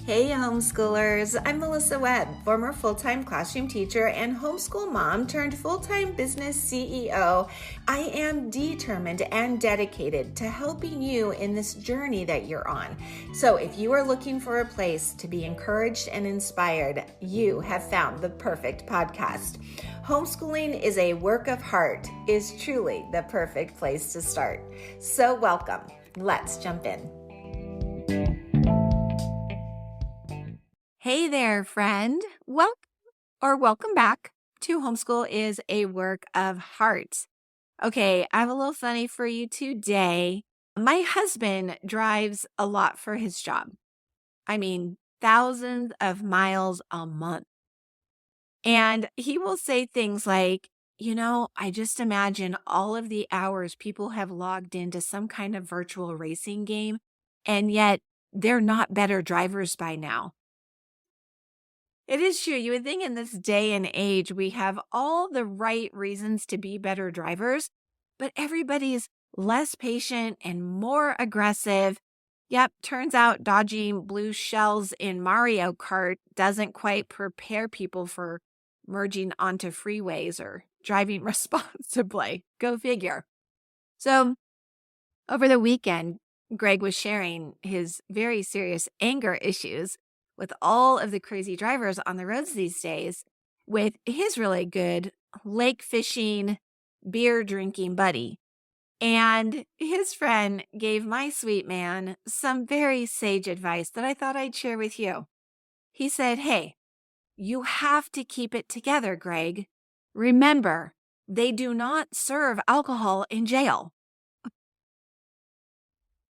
Hey homeschoolers, I'm Melissa Webb, former full-time classroom teacher and homeschool mom turned full-time business CEO. I am determined and dedicated to helping you in this journey that you're on. So if you are looking for a place to be encouraged and inspired, you have found the perfect podcast. Homeschooling is a work of heart is truly the perfect place to start. So welcome. Let's jump in. Hey there, friend. Welcome back to Homeschool is a Work of Heart. Okay, I have a little funny for you today. My husband drives a lot for his job. I mean, thousands of miles a month. And he will say things like, I just imagine all of the hours people have logged into some kind of virtual racing game, and yet they're not better drivers by now. It is true. You would think in this day and age, we have all the right reasons to be better drivers, but everybody's less patient and more aggressive. Yep, turns out dodging blue shells in Mario Kart doesn't quite prepare people for merging onto freeways or driving responsibly. Go figure. So over the weekend, Greg was sharing his very serious anger issues with all of the crazy drivers on the roads these days with his really good lake fishing, beer drinking buddy. And his friend gave my sweet man some very sage advice that I thought I'd share with you. He said, "Hey, you have to keep it together, Greg. Remember, they do not serve alcohol in jail."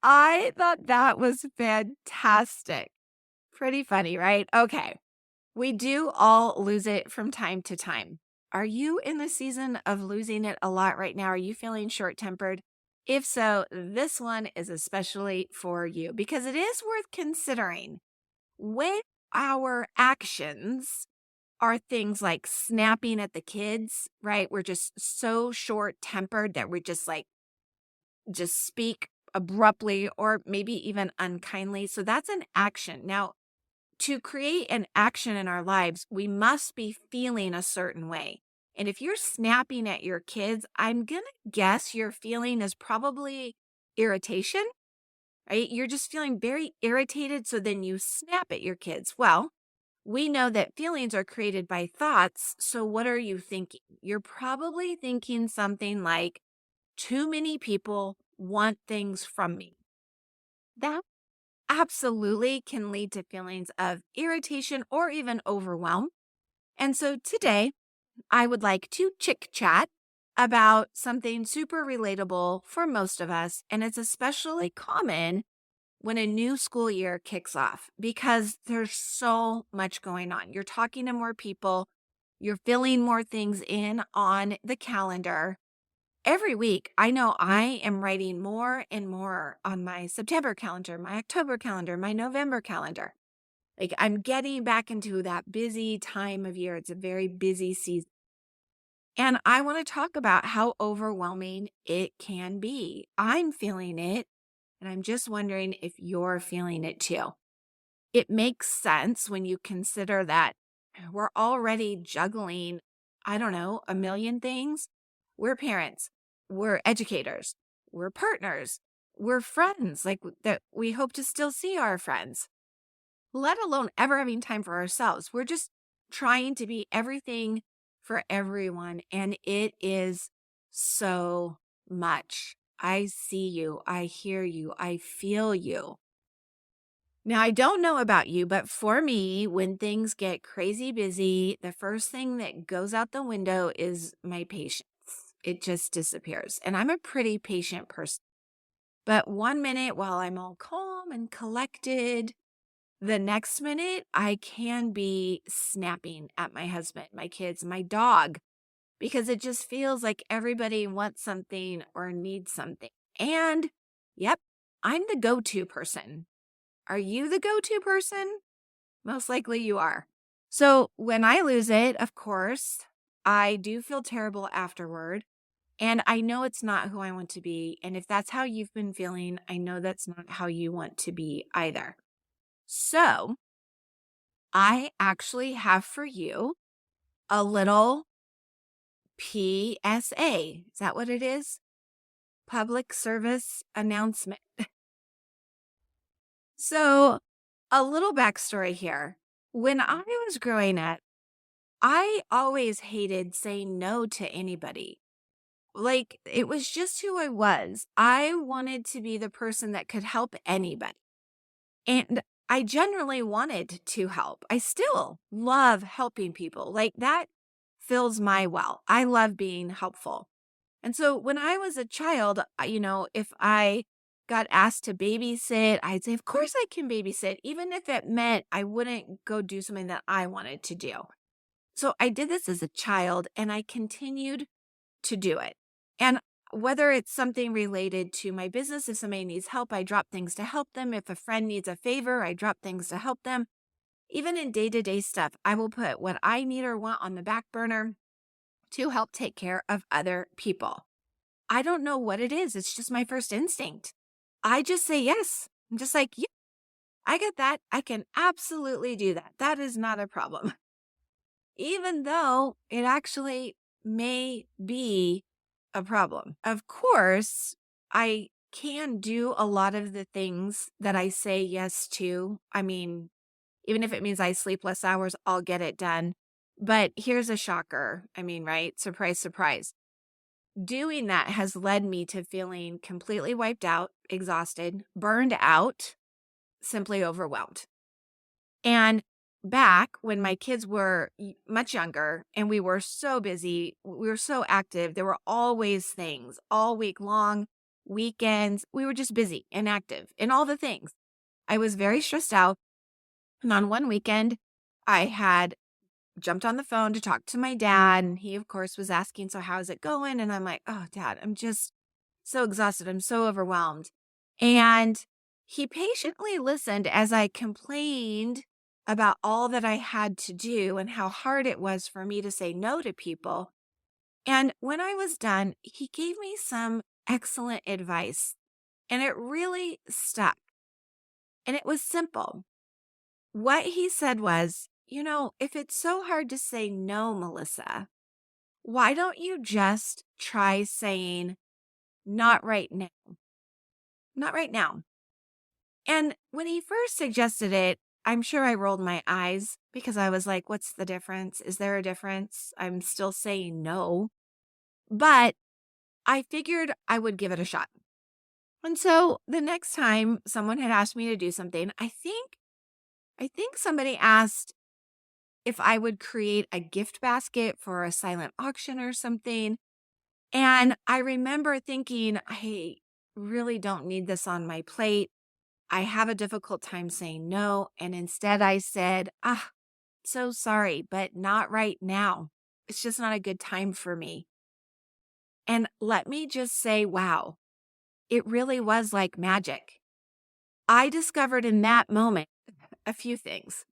I thought that was fantastic. Pretty funny, right? Okay. We do all lose it from time to time. Are you in the season of losing it a lot right now? Are you feeling short-tempered? If so, this one is especially for you because it is worth considering. When our actions are things like snapping at the kids, right? We're just so short-tempered that we just speak abruptly or maybe even unkindly. So that's an action. Now, to create an action in our lives, we must be feeling a certain way. And if you're snapping at your kids, I'm going to guess your feeling is probably irritation, right? You're just feeling very irritated. So then you snap at your kids. Well, we know that feelings are created by thoughts. So what are you thinking? You're probably thinking something like, too many people want things from me. That absolutely can lead to feelings of irritation or even overwhelm. And so today, I would like to chick chat about something super relatable for most of us. And it's especially common when a new school year kicks off because there's so much going on. You're talking to more people, you're filling more things in on the calendar. Every week, I know I am writing more and more on my September calendar, my October calendar, my November calendar. Like I'm getting back into that busy time of year. It's a very busy season. And I want to talk about how overwhelming it can be. I'm feeling it, and I'm just wondering if you're feeling it too. It makes sense when you consider that we're already juggling, I don't know, a million things. We're parents, we're educators, we're partners, we're friends, like that we hope to still see our friends, let alone ever having time for ourselves. We're just trying to be everything for everyone, and it is so much. I see you, I hear you, I feel you. Now, I don't know about you, but for me, when things get crazy busy, the first thing that goes out the window is my patience. It just disappears. And I'm a pretty patient person. But one minute, while I'm all calm and collected, the next minute, I can be snapping at my husband, my kids, my dog, because it just feels like everybody wants something or needs something. And yep, I'm the go-to person. Are you the go-to person? Most likely you are. So when I lose it, of course, I do feel terrible afterward. And I know it's not who I want to be. And if that's how you've been feeling, I know that's not how you want to be either. So I actually have for you a little PSA. Is that what it is? Public service announcement. So, a little backstory here. When I was growing up, I always hated saying no to anybody. Like, it was just who I was. I wanted to be the person that could help anybody. And I generally wanted to help. I still love helping people. Like, that fills my well. I love being helpful. And so when I was a child, if I got asked to babysit, I'd say, of course I can babysit, even if it meant I wouldn't go do something that I wanted to do. So I did this as a child and I continued to do it. And whether it's something related to my business, if somebody needs help, I drop things to help them. If a friend needs a favor, I drop things to help them. Even in day-to-day stuff, I will put what I need or want on the back burner to help take care of other people. I don't know what it is. It's just my first instinct. I just say yes. I'm just like, yeah, I get that. I can absolutely do that. That is not a problem. Even though it actually may be a problem. Of course, I can do a lot of the things that I say yes to. I mean, even if it means I sleep less hours, I'll get it done. But here's a shocker. I mean, right? Surprise, surprise. Doing that has led me to feeling completely wiped out, exhausted, burned out, simply overwhelmed. And back when my kids were much younger and we were so busy, we were so active, there were always things all week long, weekends. We were just busy and active in all the things. I was very stressed out. And on one weekend, I had jumped on the phone to talk to my dad. And he, of course, was asking, so how's it going? And I'm like, oh, Dad, I'm just so exhausted. I'm so overwhelmed. And he patiently listened as I complained about all that I had to do and how hard it was for me to say no to people. And when I was done, he gave me some excellent advice, and it really stuck. And it was simple. What he said was, if it's so hard to say no, Melissa, why don't you just try saying, not right now? Not right now. And when he first suggested it, I'm sure I rolled my eyes because I was like, what's the difference? Is there a difference? I'm still saying no. But I figured I would give it a shot. And so the next time someone had asked me to do something, I think somebody asked if I would create a gift basket for a silent auction or something. And I remember thinking, I really don't need this on my plate. I have a difficult time saying no. And instead I said, so sorry, but not right now. It's just not a good time for me. And let me just say, wow, it really was like magic. I discovered in that moment a few things.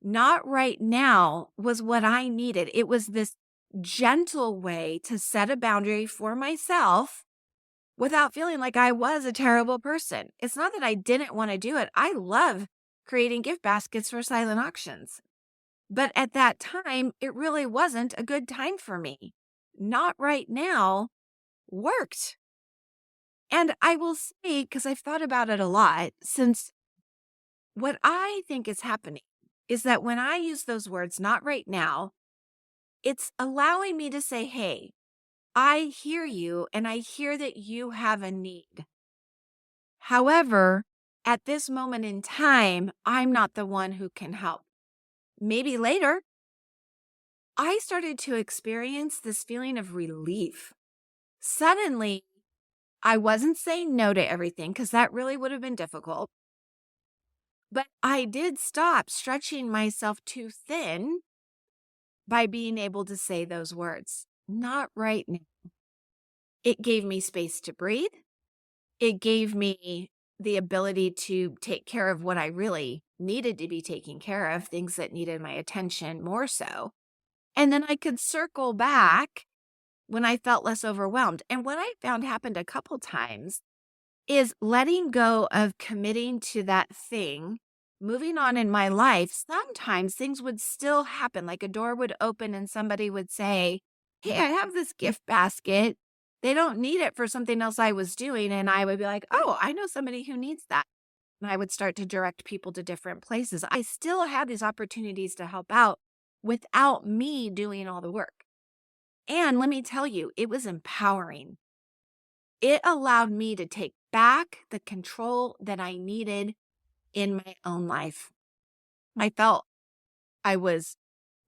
Not right now was what I needed. It was this gentle way to set a boundary for myself without feeling like I was a terrible person. It's not that I didn't want to do it. I love creating gift baskets for silent auctions. But at that time, it really wasn't a good time for me. Not right now worked. And I will say, because I've thought about it a lot, since what I think is happening is that when I use those words, not right now, it's allowing me to say, hey, I hear you and I hear that you have a need. However, at this moment in time, I'm not the one who can help. Maybe later, I started to experience this feeling of relief. Suddenly, I wasn't saying no to everything because that really would have been difficult. But I did stop stretching myself too thin by being able to say those words. Not right now. It gave me space to breathe. It gave me the ability to take care of what I really needed to be taking care of, things that needed my attention more so. And then I could circle back when I felt less overwhelmed. And what I found happened a couple times is letting go of committing to that thing moving on in my life, sometimes things would still happen. Like a door would open and somebody would say, "Hey, I have this gift basket. They don't need it for something else I was doing." And I would be like, "Oh, I know somebody who needs that." And I would start to direct people to different places. I still had these opportunities to help out without me doing all the work. And let me tell you, it was empowering. It allowed me to take back the control that I needed in my own life. I felt I was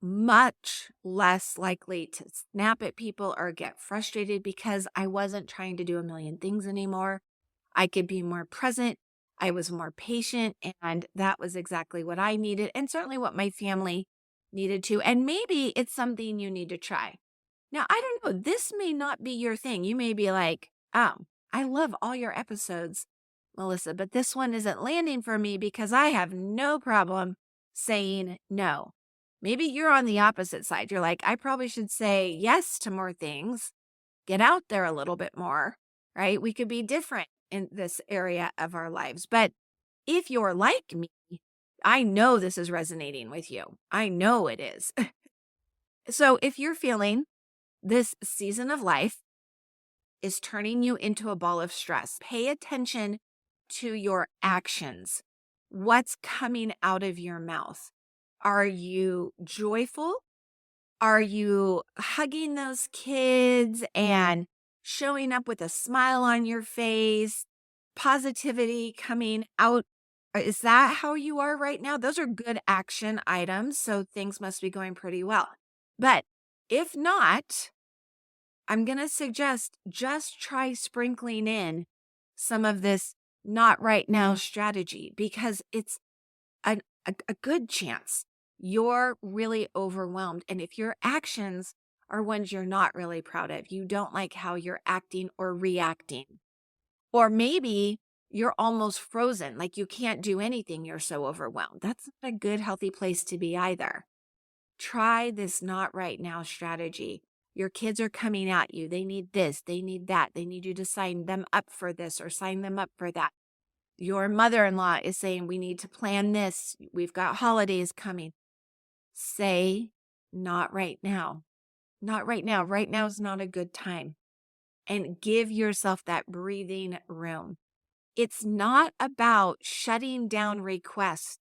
much less likely to snap at people or get frustrated because I wasn't trying to do a million things anymore. I could be more present. I was more patient, and that was exactly what I needed, and certainly what my family needed too. And maybe it's something you need to try. Now, I don't know. This may not be your thing. You may be like, "Oh, I love all your episodes, Melissa, but this one isn't landing for me because I have no problem saying no." Maybe you're on the opposite side. You're like, "I probably should say yes to more things, get out there a little bit more," right? We could be different in this area of our lives. But if you're like me, I know this is resonating with you. I know it is. So if you're feeling this season of life is turning you into a ball of stress, pay attention to your actions. What's coming out of your mouth? Are you joyful? Are you hugging those kids and showing up with a smile on your face? Positivity coming out? Is that how you are right now? Those are good action items, so things must be going pretty well. But if not, I'm going to suggest just try sprinkling in some of this not right now strategy, because it's a good chance you're really overwhelmed. And if your actions are ones you're not really proud of, you don't like how you're acting or reacting, or maybe you're almost frozen, like you can't do anything, you're so overwhelmed. That's not a good, healthy place to be either. Try this not right now strategy. Your kids are coming at you. They need this, they need that. They need you to sign them up for this or sign them up for that. Your mother-in-law is saying, "We need to plan this. We've got holidays coming." Say, "Not right now. Not right now. Right now is not a good time." And give yourself that breathing room. It's not about shutting down requests.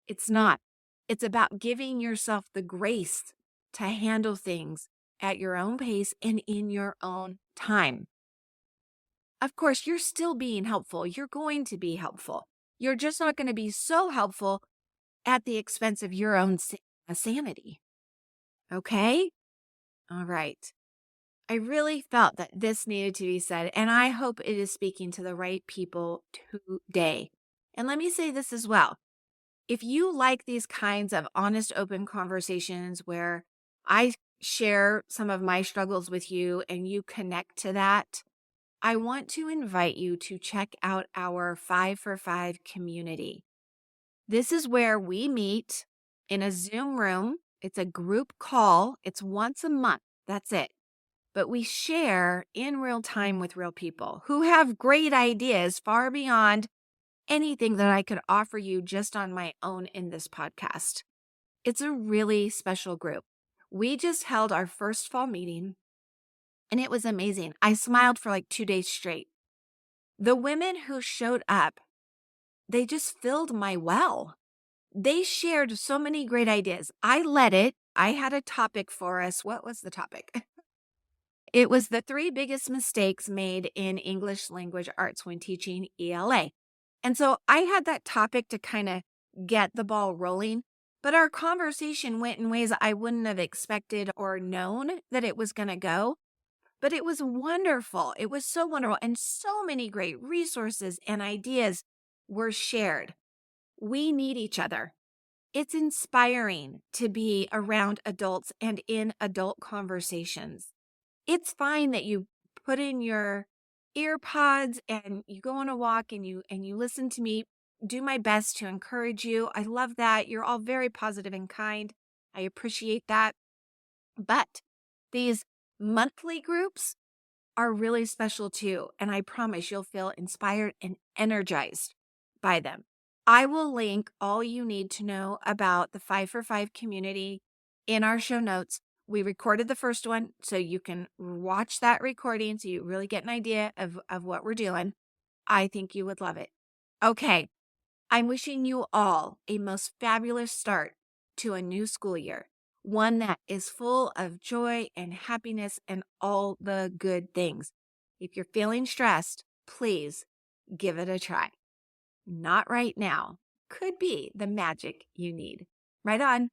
It's not. It's about giving yourself the grace to handle things at your own pace and in your own time. Of course, you're still being helpful. You're going to be helpful. You're just not going to be so helpful at the expense of your own sanity. Okay? All right. I really felt that this needed to be said, and I hope it is speaking to the right people today. And let me say this as well. If you like these kinds of honest, open conversations where I share some of my struggles with you and you connect to that, I want to invite you to check out our 5 for 5 community. This is where we meet in a Zoom room. It's a group call. It's once a month. That's it. But we share in real time with real people who have great ideas far beyond anything that I could offer you just on my own in this podcast. It's a really special group. We just held our first fall meeting, and it was amazing. I smiled for like 2 days straight. The women who showed up, they just filled my well. They shared so many great ideas. I led it. I had a topic for us. What was the topic? It was the 3 biggest mistakes made in English language arts when teaching ELA. And so I had that topic to kind of get the ball rolling, but our conversation went in ways I wouldn't have expected or known that it was going to go. But it was wonderful. It was so wonderful. And so many great resources and ideas were shared. We need each other. It's inspiring to be around adults and in adult conversations. It's fine that you put in your ear pods and you go on a walk and you listen to me do my best to encourage you. I love that. You're all very positive and kind. I appreciate that. But these monthly groups are really special too. And I promise you'll feel inspired and energized by them. I will link all you need to know about the 5 for 5 community in our show notes. We recorded the first one, so you can watch that recording so you really get an idea of what we're doing. I think you would love it. Okay, I'm wishing you all a most fabulous start to a new school year, one that is full of joy and happiness and all the good things. If you're feeling stressed, please give it a try. Not right now could be the magic you need. Right on.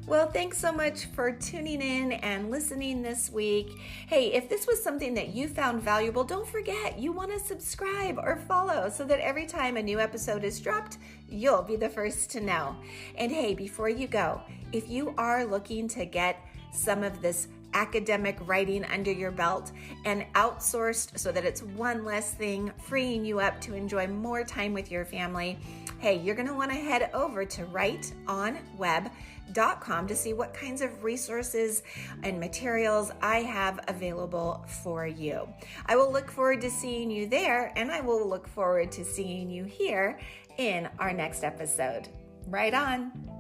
Well, thanks so much for tuning in and listening this week. Hey, if this was something that you found valuable, don't forget you want to subscribe or follow so that every time a new episode is dropped, you'll be the first to know. And hey, before you go, if you are looking to get some of this academic writing under your belt and outsourced so that it's one less thing, freeing you up to enjoy more time with your family, hey, you're going to want to head over to writeonweb.com to see what kinds of resources and materials I have available for you. I will look forward to seeing you there, and I will look forward to seeing you here in our next episode. Right on.